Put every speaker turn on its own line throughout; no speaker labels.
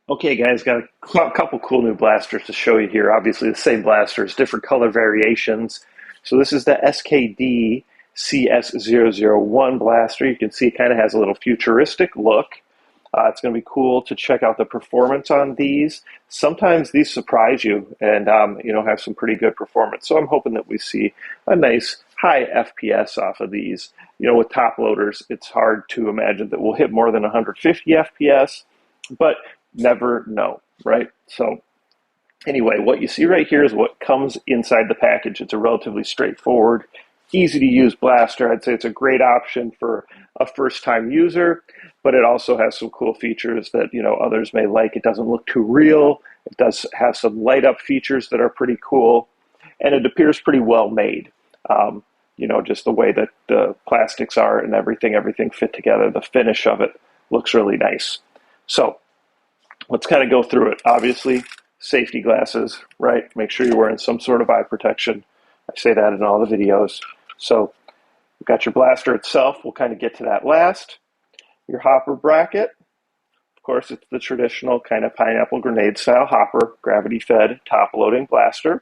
Okay, guys, got a couple cool new blasters to show you here. Obviously, the same blasters, different color variations. So this is the SKD-CS0001 blaster. You can see it kind of has a little futuristic look. It's going to be cool to check out the performance on these. Sometimes these surprise you and have some pretty good performance. So I'm hoping that we see a nice high FPS off of these. With top loaders, it's hard to imagine that we'll hit more than 150 FPS, but never know, right? So anyway, what you see right here is what comes inside the package. It's a relatively straightforward, easy to use blaster. I'd say it's a great option for a first time user, but it also has some cool features that others may like. It doesn't look too real. It does have some light up features that are pretty cool, and it appears pretty well made. Just the way that the plastics are and everything fit together. The finish of it looks really nice. So let's kind of go through it. Obviously, safety glasses, right? Make sure you're wearing some sort of eye protection. I say that in all the videos. So we've got your blaster itself. We'll kind of get to that last. Your hopper bracket. Of course, it's the traditional kind of pineapple grenade style hopper, gravity fed, top loading blaster.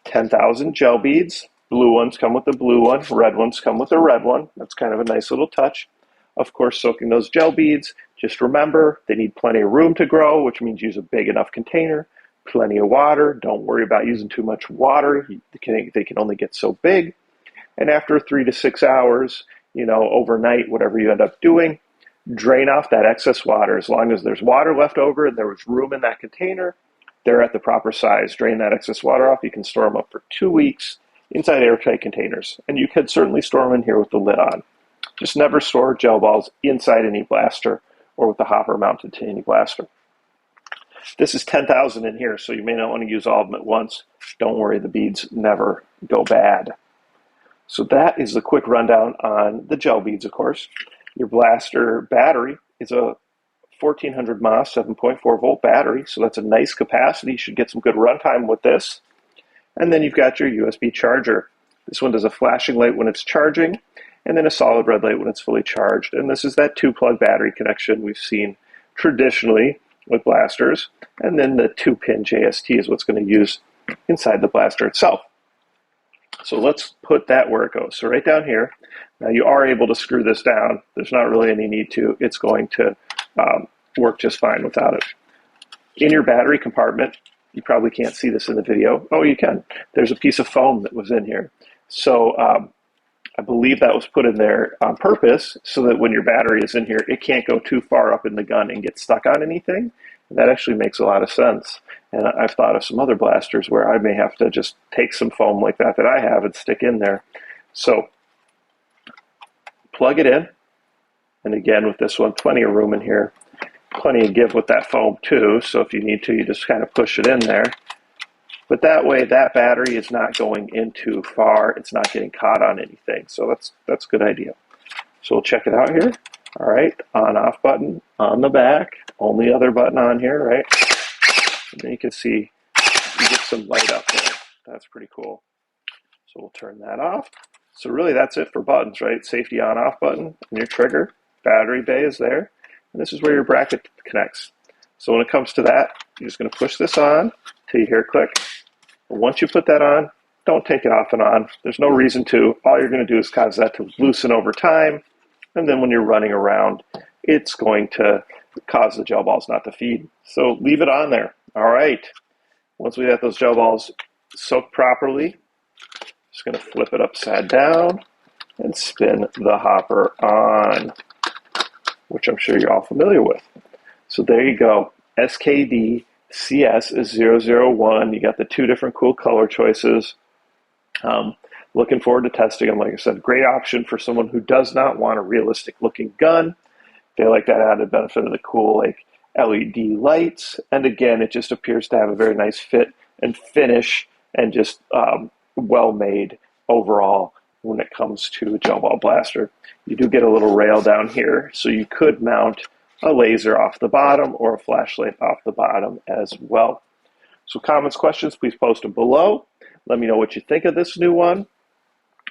10,000 gel beads. Blue ones come with the blue one. Red ones come with the red one. That's kind of a nice little touch. Of course, soaking those gel beads, just remember they need plenty of room to grow, which means use a big enough container, plenty of water. Don't worry about using too much water. They can only get so big. And after 3 to 6 hours, overnight, whatever you end up doing, drain off that excess water. As long as there's water left over and there was room in that container, they're at the proper size. Drain that excess water off. You can store them up for 2 weeks inside airtight containers. And you could certainly store them in here with the lid on. Just never store gel balls inside any blaster or with the hopper mounted to any blaster. This is 10,000 in here, so you may not want to use all of them at once. Don't worry, the beads never go bad. So that is the quick rundown on the gel beads, of course. Your blaster battery is a 1400 mAh 7.4 volt battery, so that's a nice capacity. You should get some good runtime with this. And then you've got your USB charger. This one does a flashing light when it's charging, and then a solid red light when it's fully charged. And this is that 2-plug battery connection we've seen traditionally with blasters. And then the 2-pin JST is what's going to use inside the blaster itself. So let's put that where it goes. So right down here, now you are able to screw this down. There's not really any need to. It's going to work just fine without it. In your battery compartment, you probably can't see this in the video. Oh, you can. There's a piece of foam that was in here. So I believe that was put in there on purpose so that when your battery is in here, it can't go too far up in the gun and get stuck on anything. And that actually makes a lot of sense. And I've thought of some other blasters where I may have to just take some foam like that I have and stick in there. So plug it in. And again, with this one, plenty of room in here. Plenty of give with that foam too. So if you need to, you just kind of push it in there. But that way, that battery is not going in too far. It's not getting caught on anything. So that's a good idea. So we'll check it out here. All right, on-off button on the back. Only other button on here, right? And then you can see you get some light up there. That's pretty cool. So we'll turn that off. So really, that's it for buttons, right? Safety on-off button and your trigger. Battery bay is there. And this is where your bracket connects. So when it comes to that, you're just going to push this on till you hear a click. And once you put that on, don't take it off and on. There's no reason to. All you're going to do is cause that to loosen over time. And then when you're running around, it's going to cause the gel balls not to feed. So leave it on there. All right. Once we have those gel balls soaked properly, just going to flip it upside down and spin the hopper on, which I'm sure you're all familiar with. So there you go. SKD CS0001. You got the 2 different cool color choices. Looking forward to testing them. Like I said, great option for someone who does not want a realistic looking gun. They like that added benefit of the cool LED lights. And again, it just appears to have a very nice fit and finish and just well made overall when it comes to a gel ball blaster. You do get a little rail down here, so you could mount a laser off the bottom or a flashlight off the bottom as well. So comments, questions, please post them below. Let me know what you think of this new one.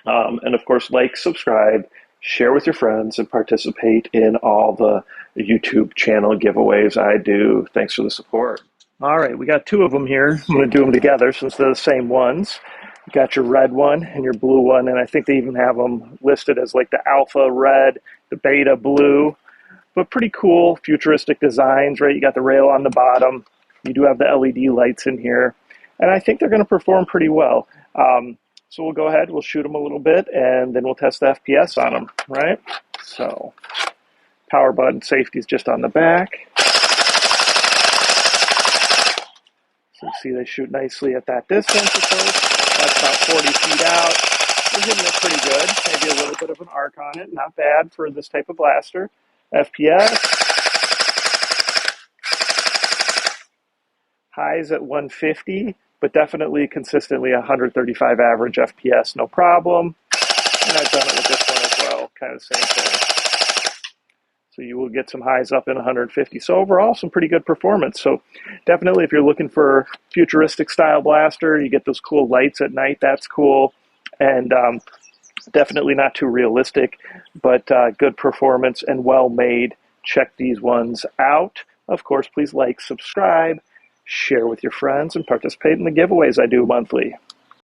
And of course, like, subscribe, share with your friends, and participate in all the YouTube channel giveaways I do. Thanks for the support. All right, we got two of them here. I'm going to do them together since they're the same ones. You got your red one and your blue one, and I think they even have them listed as like the alpha red, the beta blue, but pretty cool futuristic designs, right? You got the rail on the bottom. You do have the LED lights in here, and I think they're going to perform pretty well. So we'll go ahead, we'll shoot them a little bit, and then we'll test the FPS on them, right? So power button safety is just on the back. So you see they shoot nicely at that distance, of course. That's about 40 feet out. They're hitting it pretty good. Maybe a little bit of an arc on it. Not bad for this type of blaster. FPS. Highs at 150, but definitely consistently 135 average FPS, no problem. And I've done it with this one as well, kind of same thing. So you will get some highs up in 150. So overall, some pretty good performance. So definitely if you're looking for futuristic style blaster, you get those cool lights at night, that's cool. And definitely not too realistic, but good performance and well made. Check these ones out. Of course, please like, subscribe, share with your friends, and participate in the giveaways I do monthly.